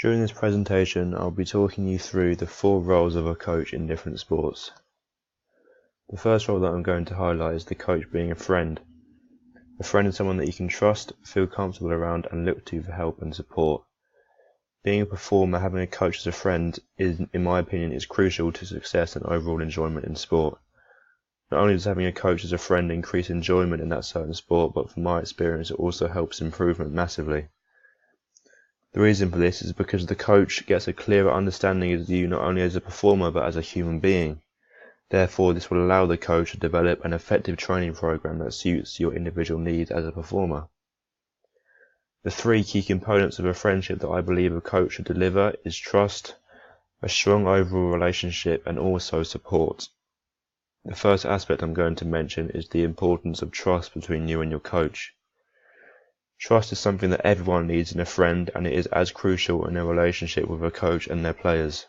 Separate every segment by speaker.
Speaker 1: During this presentation, I'll be talking you through the 4 roles of a coach in different sports. The first role that I'm going to highlight is the coach being a friend. A friend is someone that you can trust, feel comfortable around, and look to for help and support. Being a performer, having a coach as a friend is, in my opinion, is crucial to success and overall enjoyment in sport. Not only does having a coach as a friend increase enjoyment in that certain sport, but from my experience, it also helps improvement massively. The reason for this is because the coach gets a clearer understanding of you not only as a performer but as a human being. Therefore, this will allow the coach to develop an effective training program that suits your individual needs as a performer. The 3 key components of a friendship that I believe a coach should deliver is trust, a strong overall relationship, and also support. The first aspect I'm going to mention is the importance of trust between you and your coach. Trust is something that everyone needs in a friend, and it is as crucial in a relationship with a coach and their players.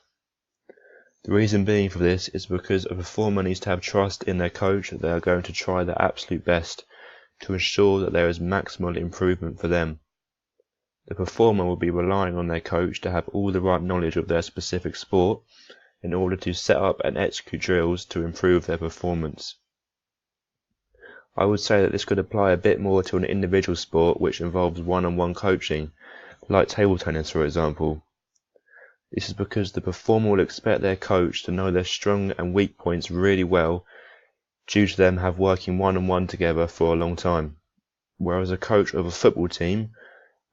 Speaker 1: The reason being for this is because a performer needs to have trust in their coach that they are going to try their absolute best to ensure that there is maximal improvement for them. The performer will be relying on their coach to have all the right knowledge of their specific sport in order to set up and execute drills to improve their performance. I would say that this could apply a bit more to an individual sport which involves one-on-one coaching, like table tennis for example. This is because the performer will expect their coach to know their strong and weak points really well due to them have working one-on-one together for a long time. Whereas a coach of a football team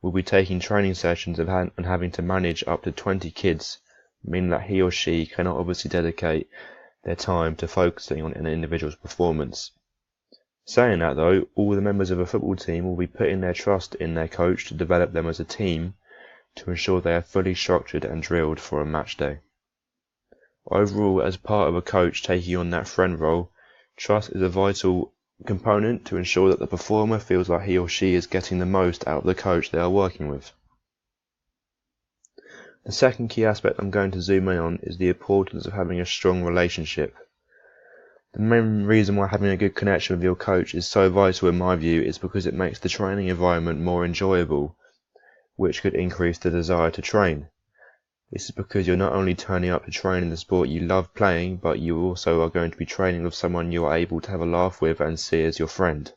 Speaker 1: will be taking training sessions and having to manage up to 20 kids, meaning that he or she cannot obviously dedicate their time to focusing on an individual's performance. Saying that though, all the members of a football team will be putting their trust in their coach to develop them as a team to ensure they are fully structured and drilled for a match day. Overall, as part of a coach taking on that friend role, trust is a vital component to ensure that the performer feels like he or she is getting the most out of the coach they are working with. The second key aspect I'm going to zoom in on is the importance of having a strong relationship. The main reason why having a good connection with your coach is so vital in my view is because it makes the training environment more enjoyable, which could increase the desire to train. This is because you're not only turning up to train in the sport you love playing, but you also are going to be training with someone you are able to have a laugh with and see as your friend.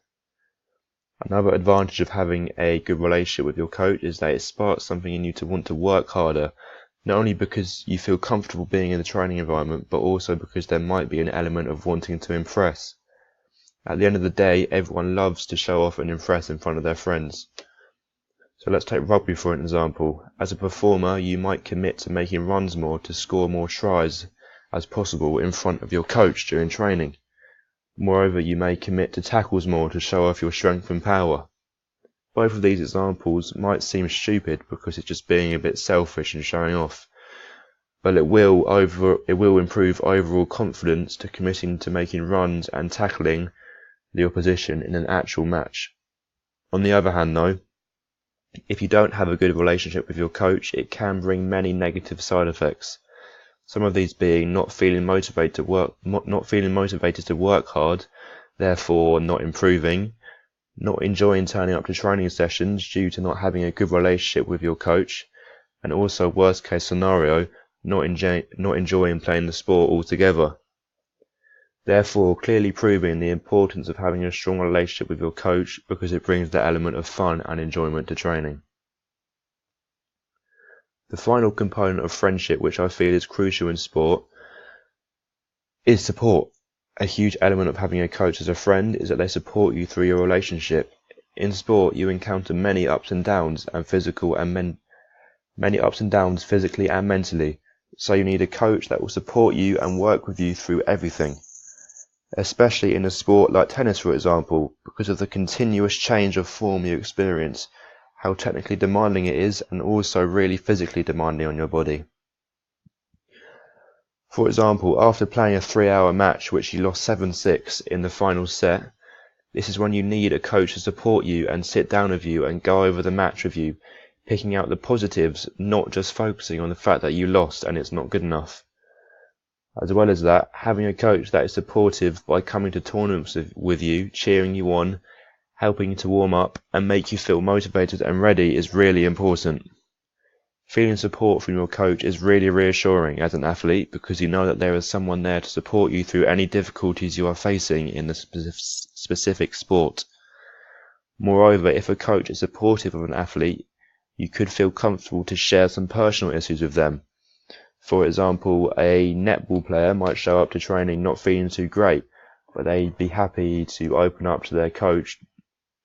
Speaker 1: Another advantage of having a good relationship with your coach is that it sparks something in you to want to work harder, not only because you feel comfortable being in the training environment, but also because there might be an element of wanting to impress. At the end of the day, everyone loves to show off and impress in front of their friends. So let's take rugby for an example. As a performer, you might commit to making runs more to score more tries as possible in front of your coach during training. Moreover, you may commit to tackles more to show off your strength and power. Both of these examples might seem stupid because it's just being a bit selfish and showing off, but it will improve overall confidence to committing to making runs and tackling the opposition in an actual match. On the other hand though, if you don't have a good relationship with your coach, it can bring many negative side effects. Some of these being not feeling motivated to work hard, therefore not improving, not enjoying turning up to training sessions due to not having a good relationship with your coach, and also worst case scenario, not enjoying playing the sport altogether. Therefore, clearly proving the importance of having a strong relationship with your coach because it brings the element of fun and enjoyment to training. The final component of friendship which I feel is crucial in sport is support. A huge element of having a coach as a friend is that they support you through your relationship. In sport, you encounter many ups and downs physically and mentally, so you need a coach that will support you and work with you through everything. Especially in a sport like tennis for example, because of the continuous change of form you experience, how technically demanding it is and also really physically demanding on your body. For example, after playing a 3-hour match which you lost 7-6 in the final set, this is when you need a coach to support you and sit down with you and go over the match with you, picking out the positives, not just focusing on the fact that you lost and it's not good enough. As well as that, having a coach that is supportive by coming to tournaments with you, cheering you on, helping you to warm up and make you feel motivated and ready is really important. Feeling support from your coach is really reassuring as an athlete because you know that there is someone there to support you through any difficulties you are facing in the specific sport. Moreover, if a coach is supportive of an athlete, you could feel comfortable to share some personal issues with them. For example, a netball player might show up to training not feeling too great, but they'd be happy to open up to their coach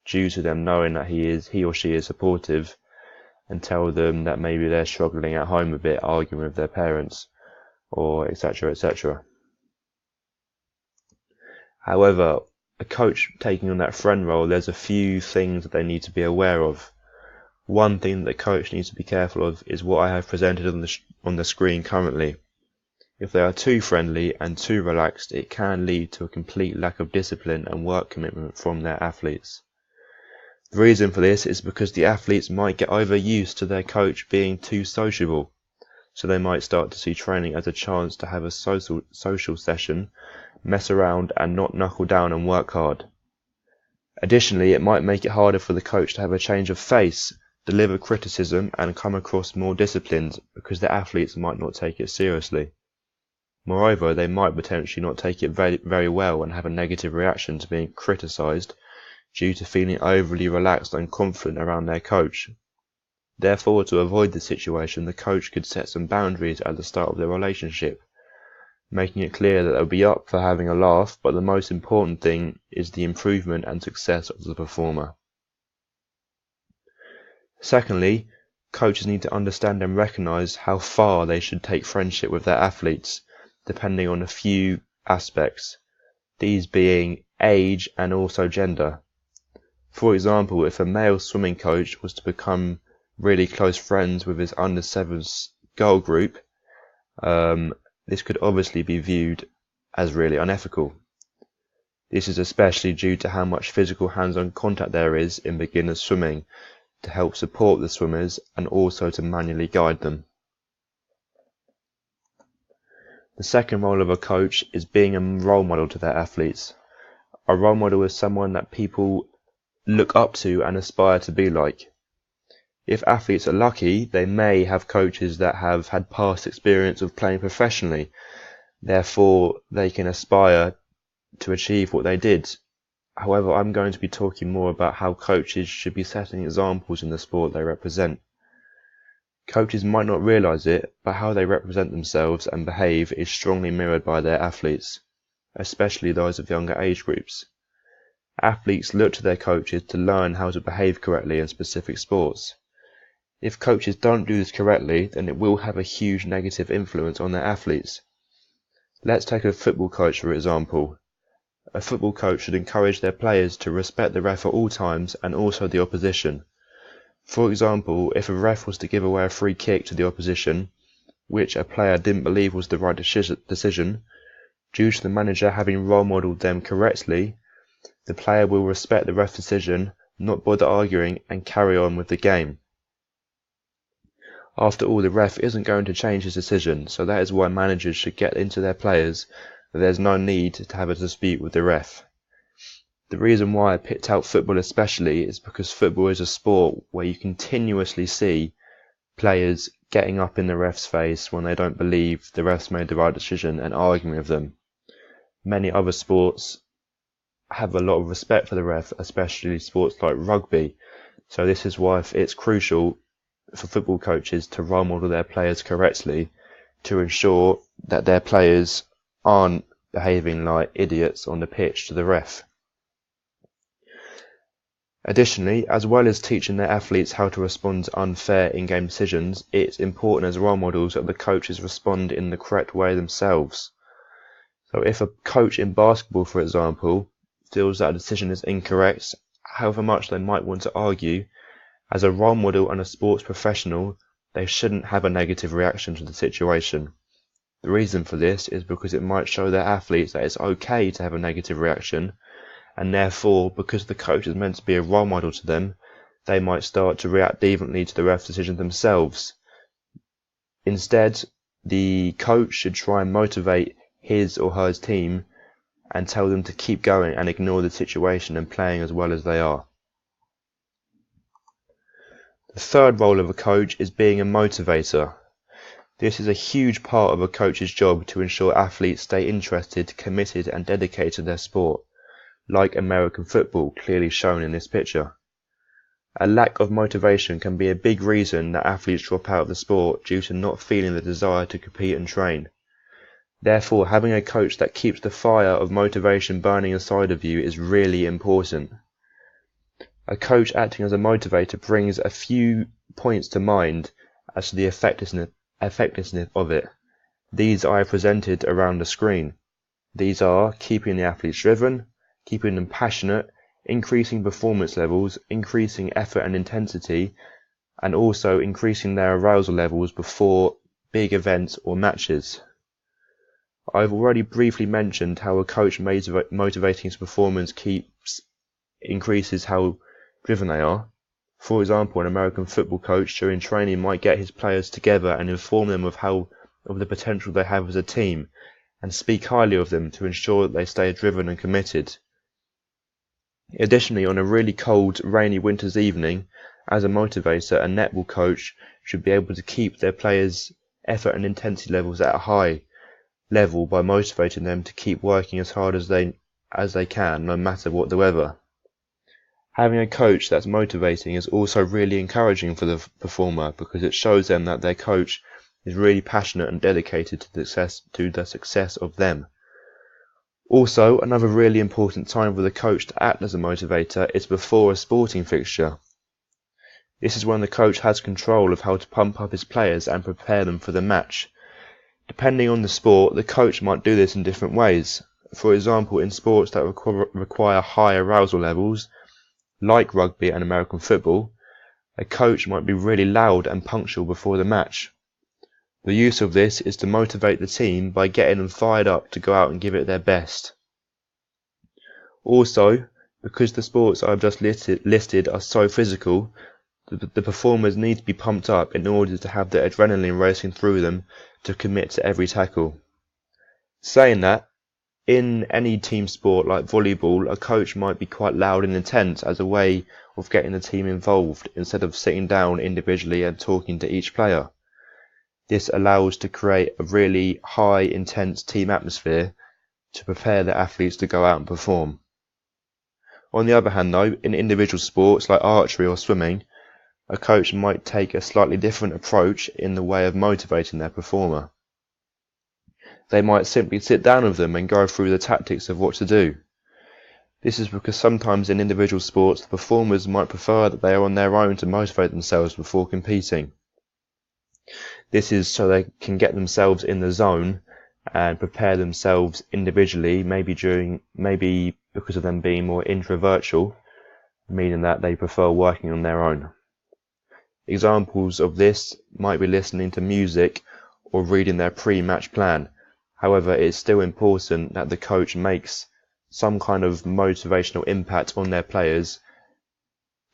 Speaker 1: due to them knowing that he or she is supportive, and tell them that maybe they're struggling at home a bit, arguing with their parents, or etc. etc. However, a coach taking on that friend role, there's a few things that they need to be aware of. One thing that the coach needs to be careful of is what I have presented on the screen currently. If they are too friendly and too relaxed, it can lead to a complete lack of discipline and work commitment from their athletes. The reason for this is because the athletes might get overused to their coach being too sociable, so they might start to see training as a chance to have a social session, mess around and not knuckle down and work hard. Additionally, it might make it harder for the coach to have a change of face, deliver criticism and come across more disciplined because the athletes might not take it seriously. Moreover, they might potentially not take it very well and have a negative reaction to being criticised due to feeling overly relaxed and confident around their coach. Therefore, to avoid this situation, the coach could set some boundaries at the start of their relationship, making it clear that they'll be up for having a laugh, but the most important thing is the improvement and success of the performer. Secondly, coaches need to understand and recognise how far they should take friendship with their athletes, depending on a few aspects, these being age and also gender. For example, if a male swimming coach was to become really close friends with his under-7s girl group, this could obviously be viewed as really unethical. This is especially due to how much physical hands-on contact there is in beginner swimming to help support the swimmers and also to manually guide them. The second role of a coach is being a role model to their athletes. A role model is someone that people look up to and aspire to be like. If athletes are lucky, they may have coaches that have had past experience of playing professionally, therefore they can aspire to achieve what they did. However, I'm going to be talking more about how coaches should be setting examples in the sport they represent. Coaches might not realise it, but how they represent themselves and behave is strongly mirrored by their athletes, especially those of younger age groups. Athletes look to their coaches to learn how to behave correctly in specific sports. If coaches don't do this correctly, then it will have a huge negative influence on their athletes. Let's take a football coach for example. A football coach should encourage their players to respect the ref at all times and also the opposition. For example, if a ref was to give away a free kick to the opposition, which a player didn't believe was the right decision, due to the manager having role modelled them correctly, the player will respect the ref's decision, not bother arguing, and carry on with the game. After all, the ref isn't going to change his decision, so that is why managers should get into their players that there's no need to have a dispute with the ref. The reason why I picked out football especially is because football is a sport where you continuously see players getting up in the ref's face when they don't believe the ref's made the right decision and arguing with them. Many other sports have a lot of respect for the ref, especially sports like rugby. So this is why it's crucial for football coaches to role model their players correctly to ensure that their players aren't behaving like idiots on the pitch to the ref. Additionally, as well as teaching their athletes how to respond to unfair in-game decisions, it's important as role models that the coaches respond in the correct way themselves. So if a coach in basketball, for example, feels that a decision is incorrect, however much they might want to argue, as a role model and a sports professional, they shouldn't have a negative reaction to the situation. The reason for this is because it might show their athletes that it's okay to have a negative reaction, and therefore, because the coach is meant to be a role model to them, they might start to react differently to the ref's decision themselves. Instead, the coach should try and motivate his or her team and tell them to keep going and ignore the situation and playing as well as they are. The third role of a coach is being a motivator. This is a huge part of a coach's job to ensure athletes stay interested, committed and dedicated to their sport, like American football clearly shown in this picture. A lack of motivation can be a big reason that athletes drop out of the sport due to not feeling the desire to compete and train. Therefore, having a coach that keeps the fire of motivation burning inside of you is really important. A coach acting as a motivator brings a few points to mind as to the effectiveness of it. These I have presented around the screen. These are keeping the athletes driven, keeping them passionate, increasing performance levels, increasing effort and intensity, and also increasing their arousal levels before big events or matches. I've already briefly mentioned how a coach motivating his performance increases how driven they are. For example, an American football coach during training might get his players together and inform them of the potential they have as a team, and speak highly of them to ensure that they stay driven and committed. Additionally, on a really cold, rainy winter's evening, as a motivator, a netball coach should be able to keep their players' effort and intensity levels at a high level by motivating them to keep working as hard as they can, no matter what the weather. Having a coach that's motivating is also really encouraging for the performer, because it shows them that their coach is really passionate and dedicated to the success of them. Also, another really important time for the coach to act as a motivator is before a sporting fixture. This is when the coach has control of how to pump up his players and prepare them for the match. Depending on the sport, the coach might do this in different ways. For example, in sports that require high arousal levels, like rugby and American football, a coach might be really loud and punctual before the match. The use of this is to motivate the team by getting them fired up to go out and give it their best. Also, because the sports I've just listed are so physical, the performers need to be pumped up in order to have the adrenaline racing through them to commit to every tackle. Saying that, in any team sport like volleyball, a coach might be quite loud and intense as a way of getting the team involved instead of sitting down individually and talking to each player. This allows to create a really high, intense team atmosphere to prepare the athletes to go out and perform. On the other hand though, in individual sports like archery or swimming, a coach might take a slightly different approach in the way of motivating their performer. They might simply sit down with them and go through the tactics of what to do. This is because sometimes in individual sports, the performers might prefer that they are on their own to motivate themselves before competing. This is so they can get themselves in the zone and prepare themselves individually, maybe because of them being more introvertial, meaning that they prefer working on their own. Examples of this might be listening to music or reading their pre-match plan. However, it is still important that the coach makes some kind of motivational impact on their players,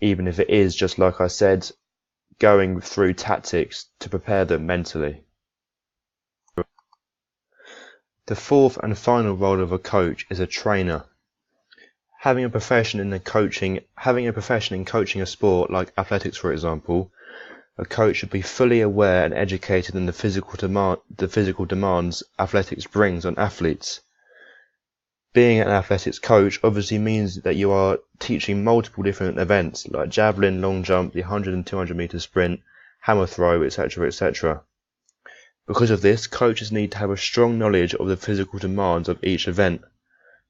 Speaker 1: even if it is, just like I said, going through tactics to prepare them mentally. The fourth and final role of a coach is a trainer. Having a profession in coaching a sport like athletics, for example, a coach should be fully aware and educated in the physical demands athletics brings on athletes. Being an athletics coach obviously means that you are teaching multiple different events like javelin, long jump, the 100 and 200 meter sprint, hammer throw, etc., etc. Because of this, coaches need to have a strong knowledge of the physical demands of each event.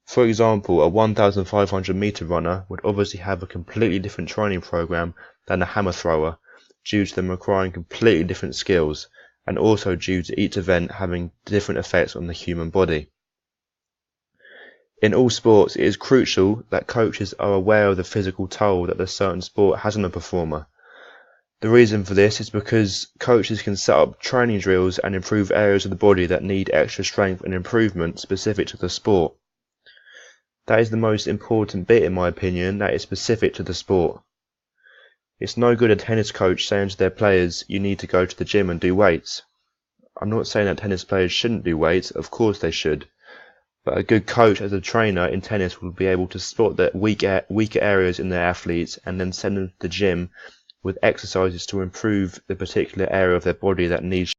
Speaker 1: For example, a 1,500 meter runner would obviously have a completely different training program than a hammer thrower, due to them requiring completely different skills, and also due to each event having different effects on the human body. In all sports, it is crucial that coaches are aware of the physical toll that a certain sport has on a performer. The reason for this is because coaches can set up training drills and improve areas of the body that need extra strength and improvement specific to the sport. That is the most important bit, in my opinion, that is specific to the sport. It's no good a tennis coach saying to their players, you need to go to the gym and do weights. I'm not saying that tennis players shouldn't do weights, of course they should. But a good coach as a trainer in tennis will be able to spot the weaker areas in their athletes and then send them to the gym with exercises to improve the particular area of their body that needs